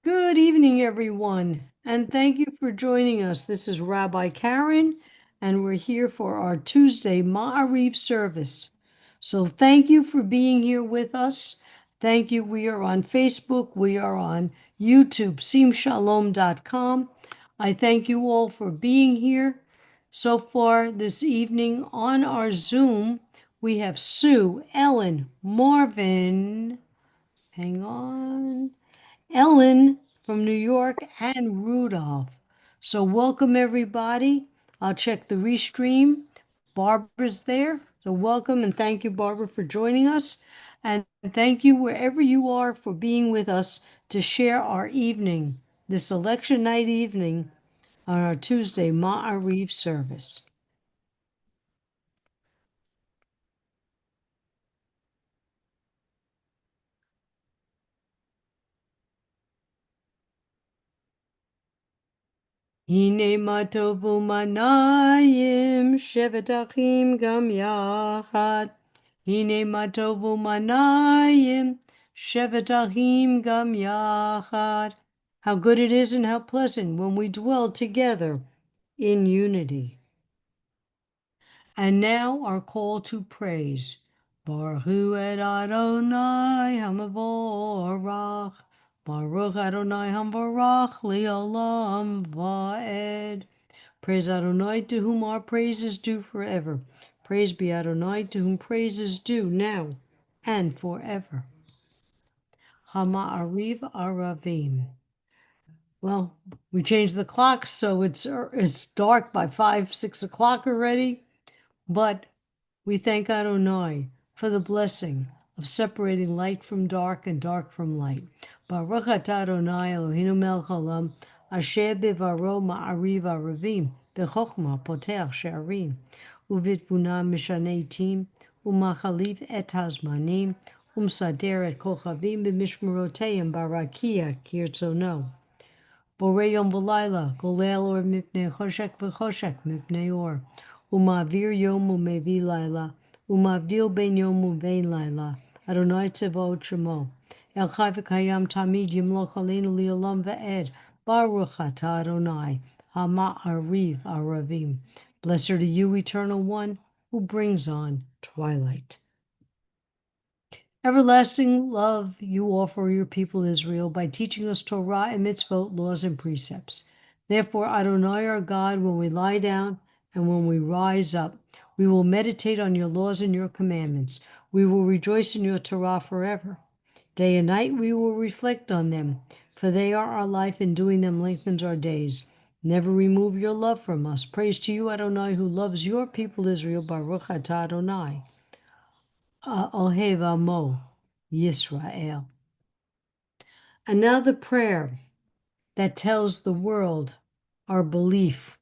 Good evening, everyone, and thank you for joining us. This is Rabbi Karen, and we're here for our Tuesday Ma'ariv service. So thank you for being here with us. Thank you. We are on Facebook. We are on YouTube, simshalom.com. I thank you all for being here. So far this evening on our Zoom, we have Sue, Ellen, Marvin, hang on, Ellen from New York, and Rudolph. So, welcome everybody. I'll check the restream. Barbara's there. So, welcome and thank you, Barbara, for joining us. And thank you, wherever you are, for being with us to share our evening, this election night evening, on our Tuesday Ma'ariv service. Hine matovu manayim shevet achim gam yachad. Hine matovu manayim shevet achim gam yachad. How good it is and how pleasant when we dwell together in unity. And now our call to praise. Baruch hu et Adonai hamavorach. Baruch Adonai hamavorach li'olam va'ed. Praise Adonai, to whom our praise is due forever. Praise be Adonai, to whom praise is due now and forever. Hama'ariv Aravim. Well, we changed the clock, so it's dark by 5, 6 o'clock already. But we thank Adonai for the blessing of separating light from dark and dark from light. Baruch atah Adonai Eloheinu melech haolam, asher bivaro ma'ariv aravim, b'chokhmah poteach she'arim, uvitbuna mishanei tim, umachalif et hazmanim, umsader et kochavim b'mishmeroteim barakia kirtzono. Borei yom v'layla, golel or mipnei choshek v'choshek mipnei or. Umavir yom umevi laila, umavdil ben yom uvein laila, Adonai tzevot shemo. El chai v'kayam tamid yimloch aleinu li'olam ve'ed, Baruch atah Adonai, ha'ma'ariv aravim. Blessed are you, Eternal One, who brings on twilight. Everlasting love you offer your people Israel by teaching us Torah and mitzvot, laws and precepts. Therefore, Adonai our God, when we lie down and when we rise up, we will meditate on your laws and your commandments. We will rejoice in your Torah forever. Day and night we will reflect on them, for they are our life, and doing them lengthens our days. Never remove your love from us. Praise to you, Adonai, who loves your people Israel. Baruch atah Adonai. Ohev Amo, Yisrael. And now the prayer that tells the world our belief,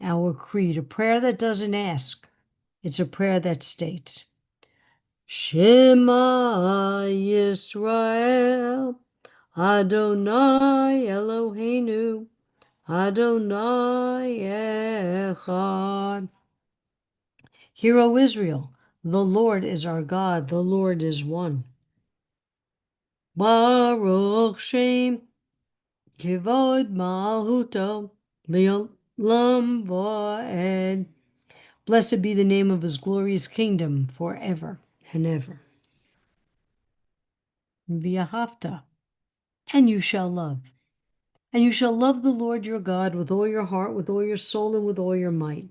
our creed, a prayer that doesn't ask. It's a prayer that states, Shema Yisrael, Adonai Eloheinu, Adonai Echad. Hear, O Israel, the Lord is our God, the Lord is one. Baruch Shem Kivod Malhuto Leolam Vaed. Blessed be the name of his glorious kingdom forever and ever. V'ahavta, and you shall love. And you shall love the Lord your God with all your heart, with all your soul, and with all your might.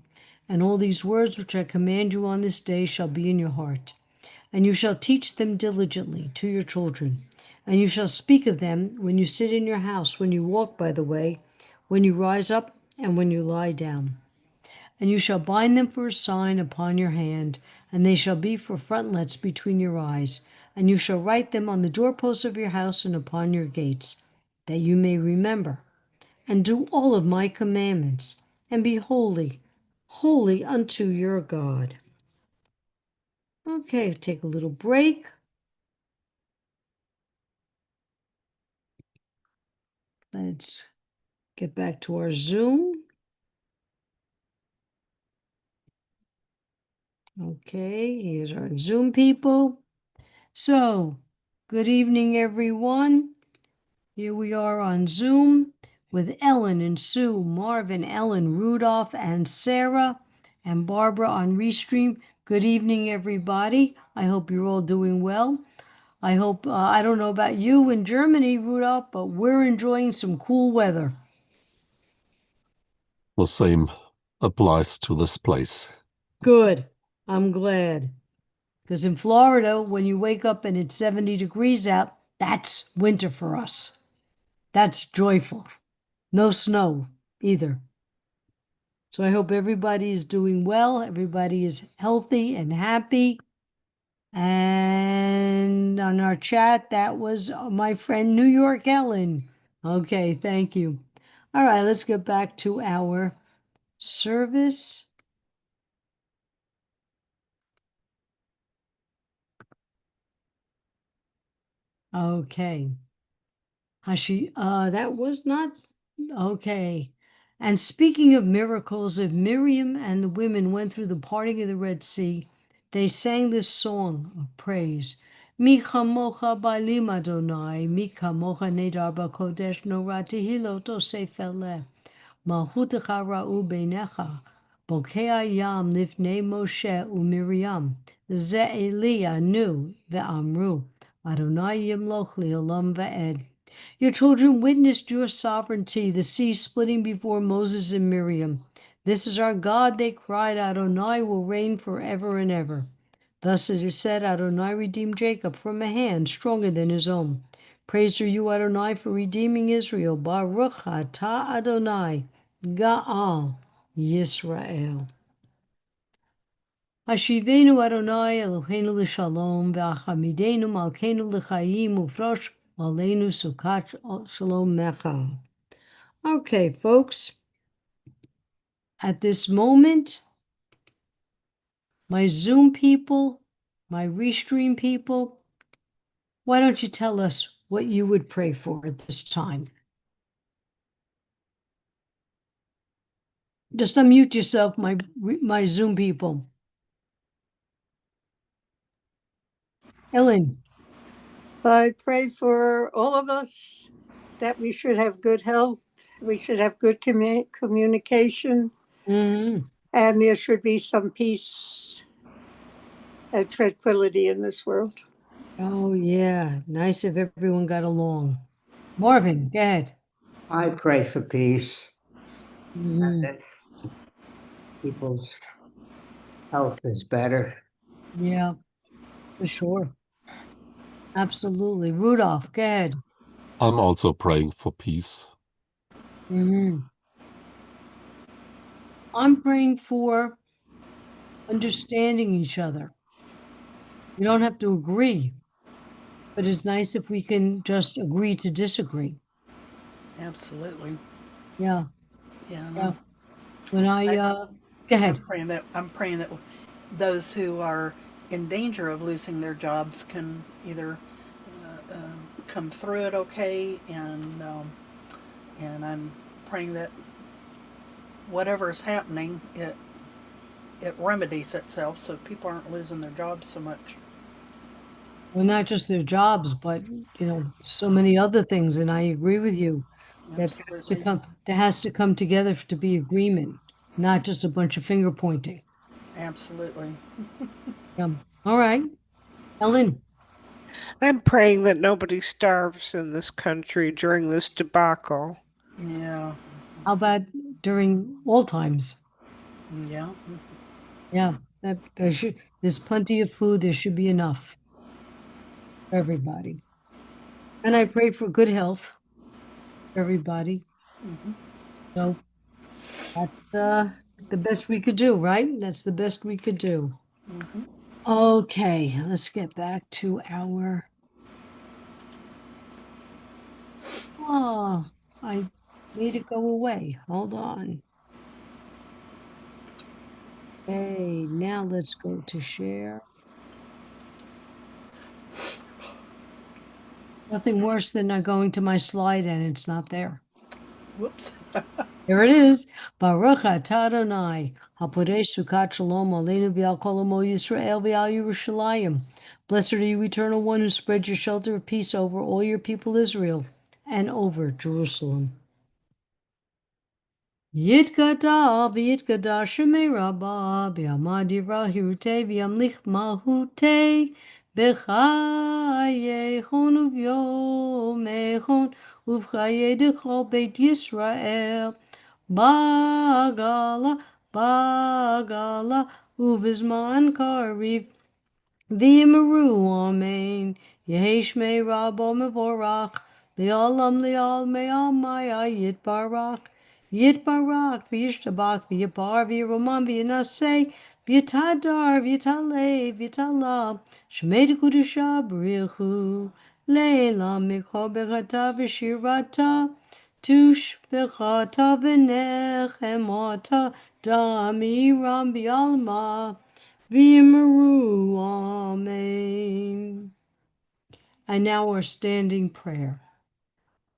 And all these words which I command you on this day shall be in your heart. And you shall teach them diligently to your children. And you shall speak of them when you sit in your house, when you walk by the way, when you rise up, and when you lie down. And you shall bind them for a sign upon your hand, and they shall be for frontlets between your eyes. And you shall write them on the doorposts of your house and upon your gates, that you may remember and do all of my commandments, and be holy, holy unto your God. Okay, take a little break. Let's get back to our Zoom. Okay, here's our Zoom people. So, good evening, everyone. Here we are on Zoom with Ellen and Sue, Marvin, Ellen, Rudolph, and Sarah, and Barbara on Restream. Good evening, everybody. I hope you're all doing well. I hope, I don't know about you in Germany, Rudolph, but we're enjoying some cool weather. The same applies to this place. Good. I'm glad. Because in Florida, when you wake up and it's 70 degrees out, that's winter for us. That's joyful. No snow either. So I hope everybody is doing well. Everybody is healthy and happy. And on our chat, that was my friend New York Ellen. Okay, thank you. All right, let's get back to our service. Okay. That was not okay. And speaking of miracles, if Miriam and the women went through the parting of the Red Sea, they sang this song of praise. Mi chamocha ba'alim Adonai, mi chamocha nedar b'kodesh nora tehilot osef Malchutecha ra'u beinecha, bokei yam lifnei Moshe u'Miriam, ze Eli anu ve'amru, Adonai yimloch li'olam va'ed. Your children witnessed your sovereignty, the sea splitting before Moses and Miriam. This is our God, they cried, Adonai will reign forever and ever. Thus it is said, Adonai redeemed Jacob from a hand stronger than his own. Praised are you, Adonai, for redeeming Israel. Baruch atah Adonai, Ga'al Yisrael. Hashivenu Adonai Eloheinu l'shalom, ve'achamidenu malkeinu l'chaim, ufrosh aleinu sukat shalom mecha. Okay, folks. At this moment, my Zoom people, my Restream people, why don't you tell us what you would pray for at this time? Just unmute yourself, my Zoom people. Ellen. I pray for all of us that we should have good health, we should have good communication, Mm-hmm. and there should be some peace and tranquility in this world. Oh, yeah. Nice if everyone got along. Marvin, go ahead. I pray for peace Mm-hmm. and that people's health is better. Yeah, for sure. Absolutely. Rudolph, go ahead. I'm also praying for peace. Mm-hmm. I'm praying for understanding each other. We don't have to agree, but it's nice if we can just agree to disagree. Absolutely. Yeah. Yeah. Yeah. When go ahead. I'm praying that those who are in danger of losing their jobs can either come through it okay, and I'm praying that whatever is happening, it remedies itself so people aren't losing their jobs so much. Well, not just their jobs, but so many other things. And I agree with you that Absolutely. there has to come together to be agreement, not just a bunch of finger pointing. Absolutely. All right. Ellen. I'm praying that nobody starves in this country during this debacle. Yeah. How about during all times? Yeah. Yeah. There's plenty of food. There should be enough for everybody. And I pray for good health for everybody. Mm-hmm. So that's the best we could do, right? That's the best we could do. Mm-hmm. Okay, let's get back to our. Oh, I made it go away. Hold on. Okay, now let's go to share. Nothing worse than not going to my slide and it's not there. Whoops. Here it is. Baruch atah Adonai, haporei sukat shalom aleinu v'al kol amo Yisrael v'al Yerushalayim. Blessed are you, eternal one, who spread your shelter of peace over all your people Israel. and over Jerusalem. Yitkata v'yitkada shemei rabba b'yamadira hirute v'yamlich mahute b'chayechon uv'yomechon uv'chaye dechol beit Yisrael bagala bagala uv'zman kariv V'yimaru, amen. Yehesh me rabo mevorach. Li'olam li'al me'amaya yitbarach. Yitbarach v'yishtabach v'yipar v'yiroman v'yinaseh v'yitadar v'yitale v'yitala. Shemei dekudusha b'richu. Le'elam mikho bechata v'shirata. Tush bechata v'nechemata. Damiram b'alma. V'yimaru, amen. And now our standing prayer.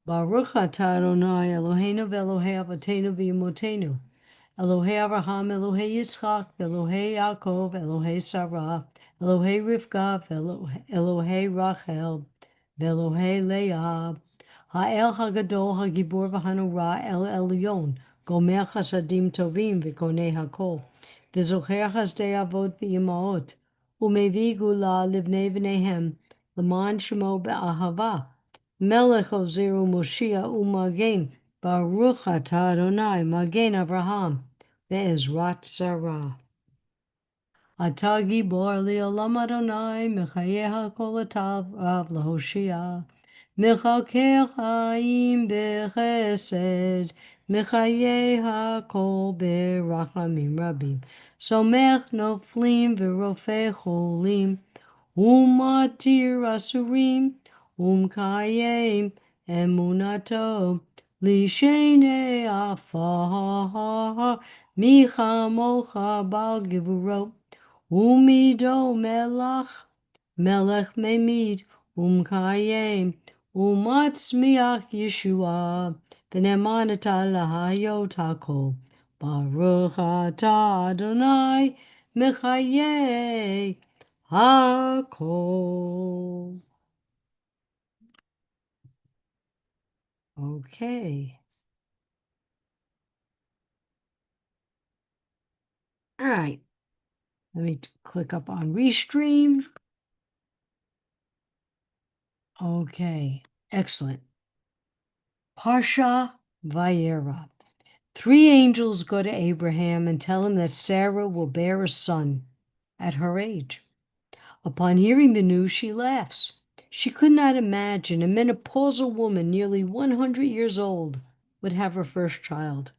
Baruch atah Adonai Eloheinu v'Elohei Avotenu v'Imotenu, Elohei Avraham, Elohei Yitzchak, Elohei Yaakov, Elohei Sarah, Elohei Rivka, Elohei Rachel, Elohei Leah, Ha'el Hagadol Hagibor v'Hanura El Elyon, Gomer Chasadim Tovim v'Konei Hakol, v'Zocher Chasdei Avot v'Imaot, Umevi Gula Livnei V'neihem, L'man Shemo Be'ahava, Melech Ozeru Moshiach Umagen, Baruch atah Adonai, Magen Avraham, Be'ezrat Sarah. Atah Gibor Li'olam Adonai, Mechaye HaKol Atav Rav Lahoshia, Mechaker Chaim Bechesed, Mechaye HaKol Berachamim Rabim, Somech Noflim V'Rofei Cholim, Umatir Asurim, Umkayem Emunato, Lishene Afar, Micha Mocha Bal Givurot, Umido Melach, Melech Memid, Umkayem, Umatzmiach Yeshua, V'nemanata Lahayot HaKol, Baruch atah Adonai, Mechaye HaKol. Okay. All right. Let me click up on Restream. Okay. Excellent. Parsha Vayera. 3 angels go to Abraham and tell him that Sarah will bear a son at her age. Upon hearing the news, she laughs. She could not imagine a menopausal woman nearly 100 years old would have her first child,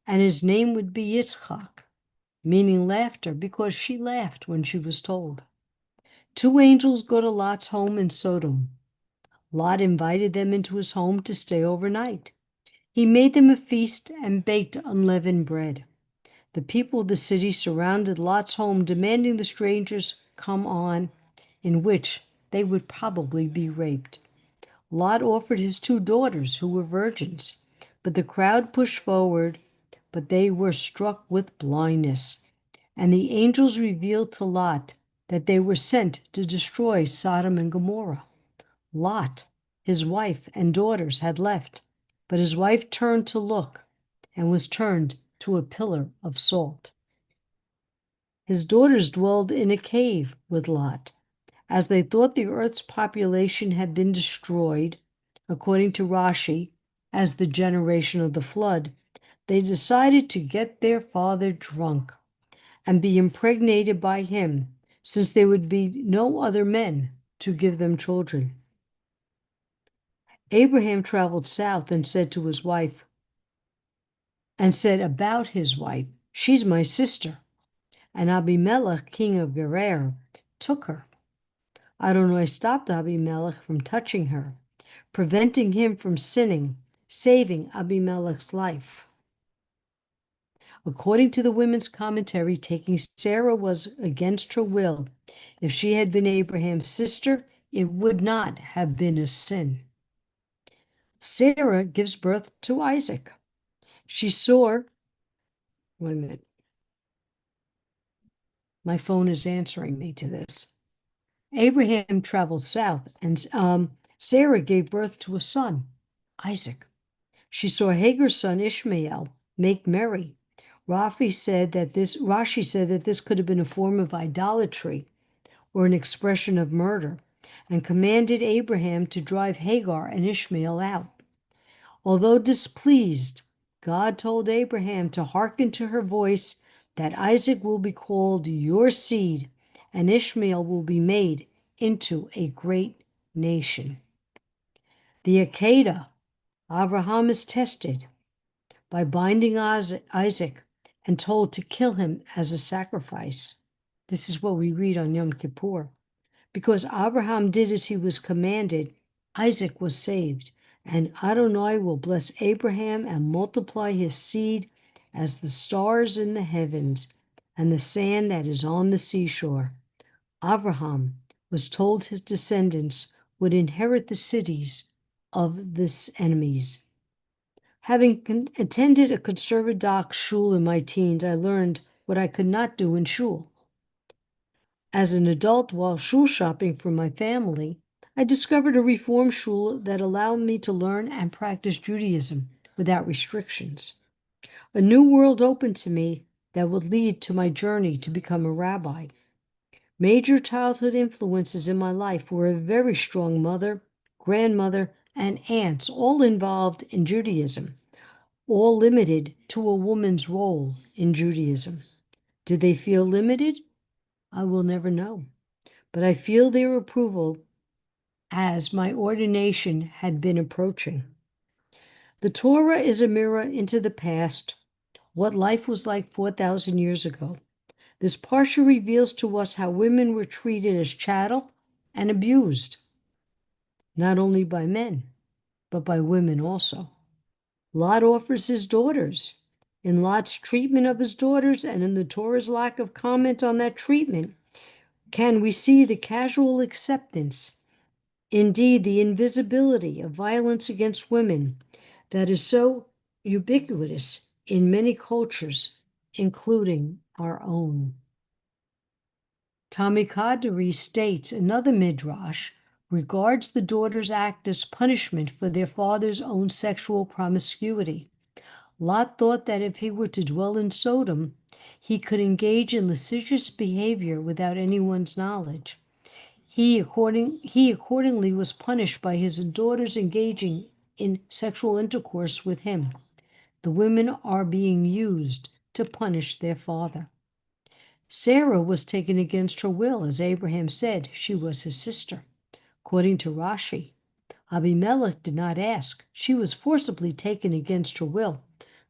and his name would be Yitzchak, meaning laughter, because she laughed when she was told. 2 angels go to Lot's home in Sodom. Lot invited them into his home to stay overnight. He made them a feast and baked unleavened bread. The people of the city surrounded Lot's home, demanding the strangers come on, in which they would probably be raped. Lot offered his 2 daughters, who were virgins, but the crowd pushed forward, but they were struck with blindness. And the angels revealed to Lot that they were sent to destroy Sodom and Gomorrah. Lot, his wife, and daughters had left, but his wife turned to look and was turned to a pillar of salt. His daughters dwelled in a cave with Lot. As they thought the earth's population had been destroyed, according to Rashi, as the generation of the flood, they decided to get their father drunk and be impregnated by him, since there would be no other men to give them children. Abraham traveled south and said about his wife, "She's my sister." And Abimelech, king of Gerar, took her. Adonai stopped Abimelech from touching her, preventing him from sinning, saving Abimelech's life. According to the women's commentary, taking Sarah was against her will. If she had been Abraham's sister, it would not have been a sin. Sarah gives birth to Isaac. She saw, wait a minute, my phone is answering me to this. Abraham traveled south, and Sarah gave birth to a son. Isaac. She saw Hagar's son Ishmael make merry. Rashi said that this could have been a form of idolatry or an expression of murder, and commanded Abraham to drive Hagar and Ishmael out. Although displeased, God told Abraham to hearken to her voice, that Isaac will be called your seed, and Ishmael will be made into a great nation. The Akedah, Abraham is tested by binding Isaac and told to kill him as a sacrifice. This is what we read on Yom Kippur. Because Abraham did as he was commanded, Isaac was saved, and Adonai will bless Abraham and multiply his seed as the stars in the heavens and the sand that is on the seashore. Abraham was told his descendants would inherit the cities of his enemies. Having attended a conservative shul in my teens, I learned what I could not do in shul. As an adult, while shul shopping for my family, I discovered a reform shul that allowed me to learn and practice Judaism without restrictions. A new world opened to me that would lead to my journey to become a rabbi. Major childhood influences in my life were a very strong mother, grandmother, and aunts, all involved in Judaism, all limited to a woman's role in Judaism. Did they feel limited? I will never know. But I feel their approval as my ordination had been approaching. The Torah is a mirror into the past, what life was like 4,000 years ago. This parsha reveals to us how women were treated as chattel and abused, not only by men, but by women also. Lot offers his daughters. In Lot's treatment of his daughters and in the Torah's lack of comment on that treatment, can we see the casual acceptance, indeed the invisibility of violence against women that is so ubiquitous in many cultures, including our own. Tommy Kadari states another midrash regards the daughter's act as punishment for their father's own sexual promiscuity. Lot thought that if he were to dwell in Sodom, he could engage in lascivious behavior without anyone's knowledge. He accordingly was punished by his daughters engaging in sexual intercourse with him. The women are being used to punish their father. Sarah was taken against her will, as Abraham said she was his sister. According to Rashi, Abimelech did not ask. She was forcibly taken against her will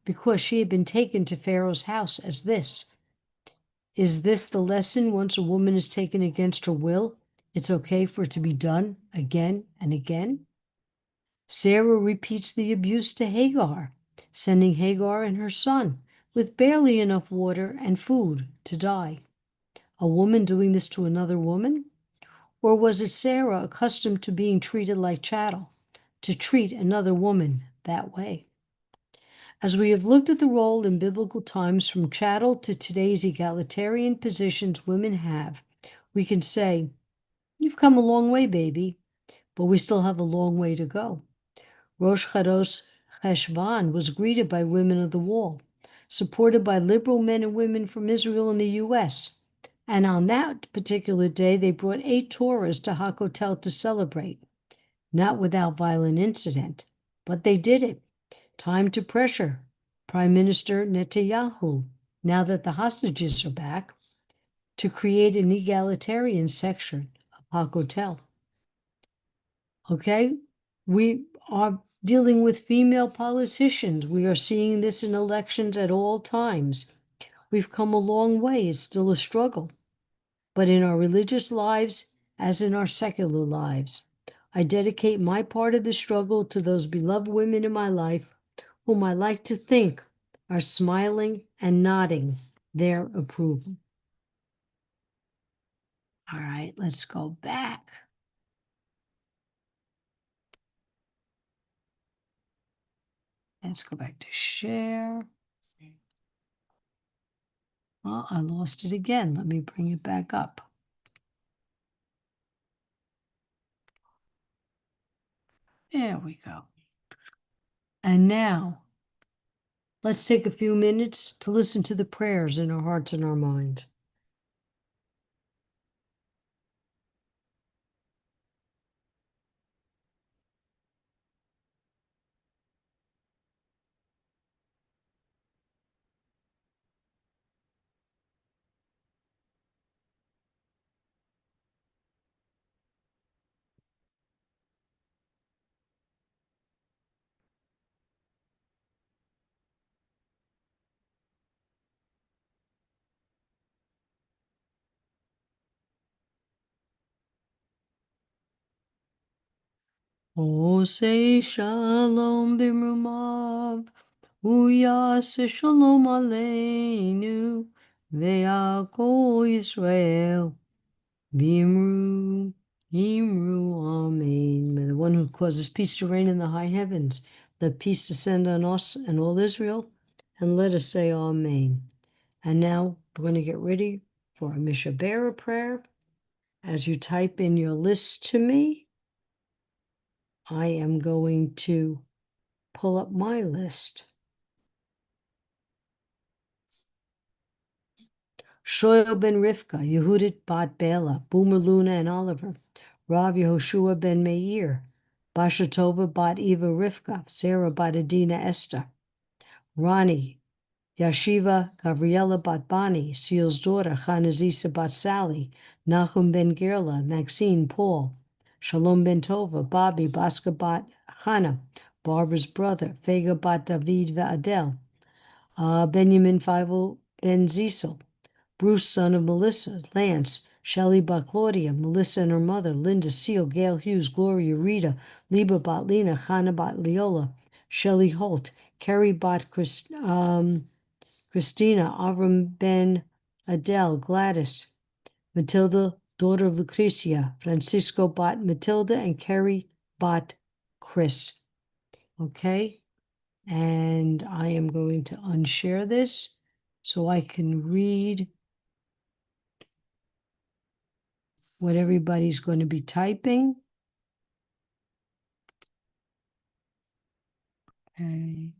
because she had been taken to Pharaoh's house as this. Is this the lesson? Once a woman is taken against her will, it's okay for it to be done again and again? Sarah repeats the abuse to Hagar, sending Hagar and her son with barely enough water and food to die. A woman doing this to another woman? Or was it Sarah, accustomed to being treated like chattel, to treat another woman that way? As we have looked at the role in biblical times from chattel to today's egalitarian positions women have, we can say, you've come a long way, baby, but we still have a long way to go. Rosh Chodesh Cheshvan was greeted by women of the wall, supported by liberal men and women from Israel and the U.S., and on that particular day, they brought 8 Torahs to Hakotel to celebrate, not without violent incident, but they did it. Time to pressure Prime Minister Netanyahu, now that the hostages are back, to create an egalitarian section of Hakotel. Okay, we are dealing with female politicians. We are seeing this in elections at all times. We've come a long way. It's still a struggle. But in our religious lives, as in our secular lives, I dedicate my part of the struggle to those beloved women in my life, whom I like to think are smiling and nodding their approval. All right, let's go back. Let's go back to share. Well, I lost it again. Let me bring it back up. There we go. And now, let's take a few minutes to listen to the prayers in our hearts and our minds. Osei shalom bimrumav, uyase shalom aleinu, ve'akol Yisrael, bimru, imru, amen. May the one who causes peace to reign in the high heavens, let peace descend on us and all Israel, and let us say amen. And now we're going to get ready for a Mishabera prayer. As you type in your list to me, I am going to pull up my list. Shoel ben Rivka, Yehudit bat Bela, Boomer Luna and Oliver, Rav Yehoshua ben Meir, Basha Tova bat Eva Rivka, Sarah bat Adina Esther, Ronnie, Yashiva Gabriela bat Bani, Seal's daughter, Chanazisa bat Sally, Nachum ben Gerla, Maxine Paul, Shalom ben Tova, Bobby, Baska bat Chana, Barbara's brother, Vega bat David ve'Adel, Benjamin Feivel ben Zisel, Bruce, son of Melissa, Lance, Shelley bat Claudia, Melissa and her mother, Linda Seal, Gail Hughes, Gloria, Rita, Liba bat Lena, Chana bat Leola, Shelley Holt, Carrie bat Christina, Avram ben Adele, Gladys, Matilda, daughter of Lucretia, Francisco bat Matilda, and Carrie bat Chris. Okay? And I am going to unshare this so I can read what everybody's going to be typing. Okay.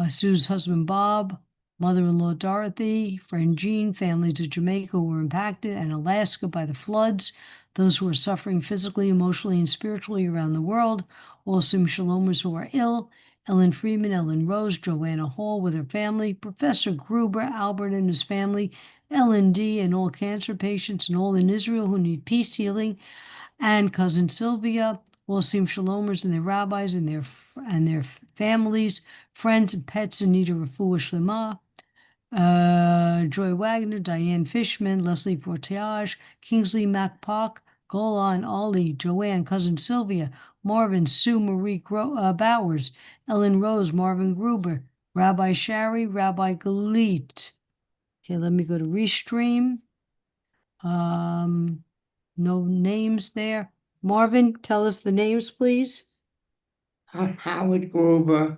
Sue's husband Bob, mother-in-law Dorothy, friend Jean, families of Jamaica who were impacted, and Alaska by the floods, those who are suffering physically, emotionally, and spiritually around the world, all Sim Shalomers who are ill, Ellen Freeman, Ellen Rose, Joanna Hall with her family, Professor Gruber, Albert and his family, Ellen D., and all cancer patients and all in Israel who need peace, healing, and cousin Sylvia, all Sim Shalomers and their rabbis and their families, friends and pets in need of refuah shlema, Joy Wagner, Diane Fishman, Leslie Fortiage, Kingsley MacPark, Golan, Ollie, Joanne, cousin Sylvia, Marvin, Sue Marie Bowers, Ellen Rose, Marvin Gruber, Rabbi Shari, Rabbi Galit. Okay, let me go to Restream. No names there. Marvin, tell us the names, please. Howard Gruber,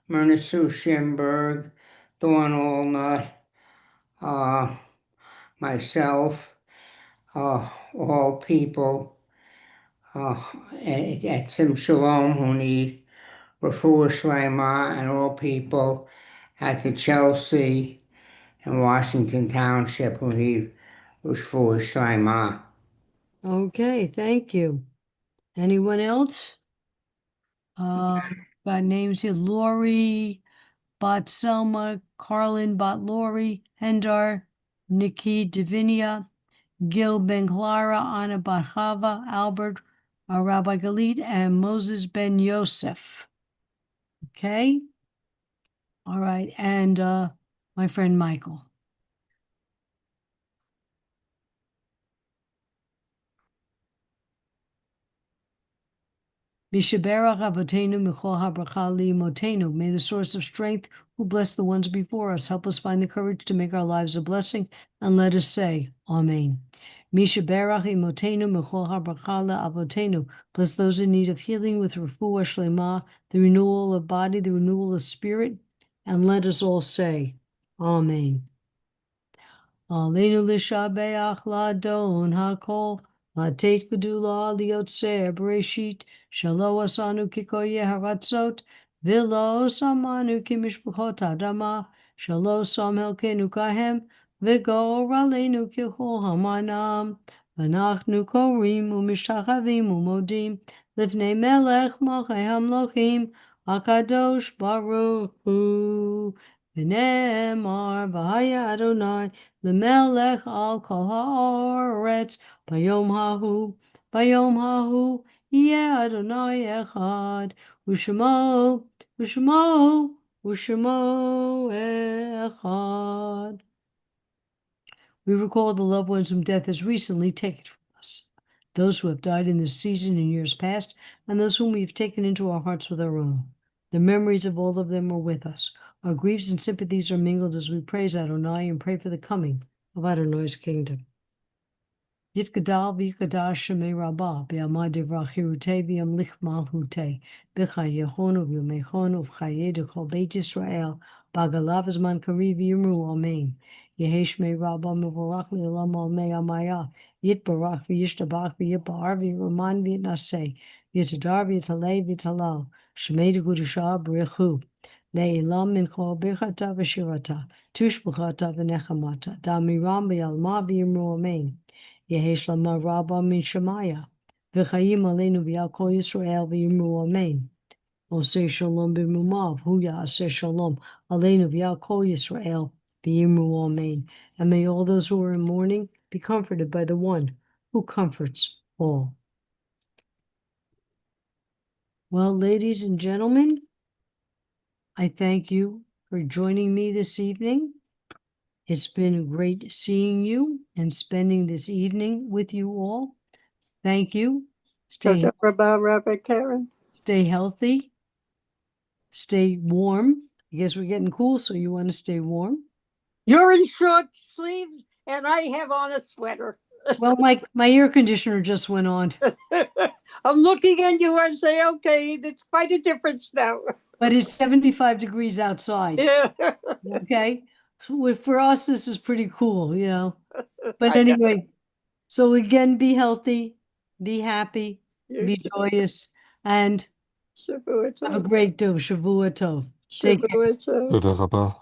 Myrna Sue Schimberg, Dawn Allnut, myself, all people at Sim Shalom who need refuah shlema, and all people at the Chelsea and Washington Township who need refuah shlema. Okay, thank you. Anyone else? Got names here. Lori, Bot Selma, Carlin, Bot Lori, Hendar, Nikki Divinia, Gil Ben Clara, Anna Bat Chava, Albert, Rabbi Galit, and Moses Ben Yosef. Okay? All right, and my friend Michael. Mishaberach Avotenu Michol HaBracha Li'imotenu. May the source of strength who bless the ones before us help us find the courage to make our lives a blessing, and let us say, Amen. Mishaberach Imotenu Michol HaBracha Avotenu. Bless those in need of healing with refuah shlema, the renewal of body, the renewal of spirit, and let us all say, Amen. Aleinu l'shabeach ladon hakol לתת גדולה ליוצר בראשית, שלא עשנו כקויי הרצות, ולא שמנו כמשפחות האדמה, שלא שם חלקנו כהם, וגורלנו ככל המנם. ואנחנו קוראים ומשתחווים ומודים לפני מלך מלכי המלכים, הקדוש ברוך הוא. ונאמר, והיה אדוני למלך על כל הארץ, ביום ההוא יהיה אדוני אחד, ושמו אחד. We recall the loved ones whom death has recently taken from us, those who have died in this season in years past, and those whom we have taken into our hearts with our own. The memories of all of them are with us. Our griefs and sympathies are mingled as we praise Adonai and pray for the coming of Adonai's kingdom. Yitgadal v'yikadash shemei rabbah, b'yamad divrachirute v'yamlich malhute, b'chayehon uv'yomechon uv'chaye d'chol beit Yisrael, b'agalav azman kari v'yimru amen. Yehi shmei rabbah mevorach le'olam almei amaya, yitbarach v'yishtabach v'yipar v'yiraman v'yitnaseh, v'yitadar v'yitalei v'yitalal, shmei d'gudusha b'rechu, le'ilam mincho b'chata v'shirata, tushbuchata v'nechamata, damiram v'yalma v'yimru amen. Yehesh lama rabba min shemaya, v'chayim aleinu v'yal kol Yisrael v'yimru amen. Oseh shalom b'mumav, hu ya'aseh shalom aleinu v'yal kol Yisrael v'yimru amen. And may all those who are in mourning be comforted by the one who comforts all. Well, ladies and gentlemen, I thank you for joining me this evening. It's been great seeing you and spending this evening with you all. Thank you. Dr. Rabbi Karen. Stay healthy. Stay warm. I guess we're getting cool, so you want to stay warm. You're in short sleeves, and I have on a sweater. Well, my air conditioner just went on, I'm looking at you and say, okay, there's quite a difference now. but it's 75 degrees outside. Yeah. Okay. So for us, this is pretty cool, you know. But I know. anyway, so again, be healthy, be happy, You be too. joyous, and Shavua have a tov. great day. Shavua Tov. Take care. Shavua tov. Tודה רבה.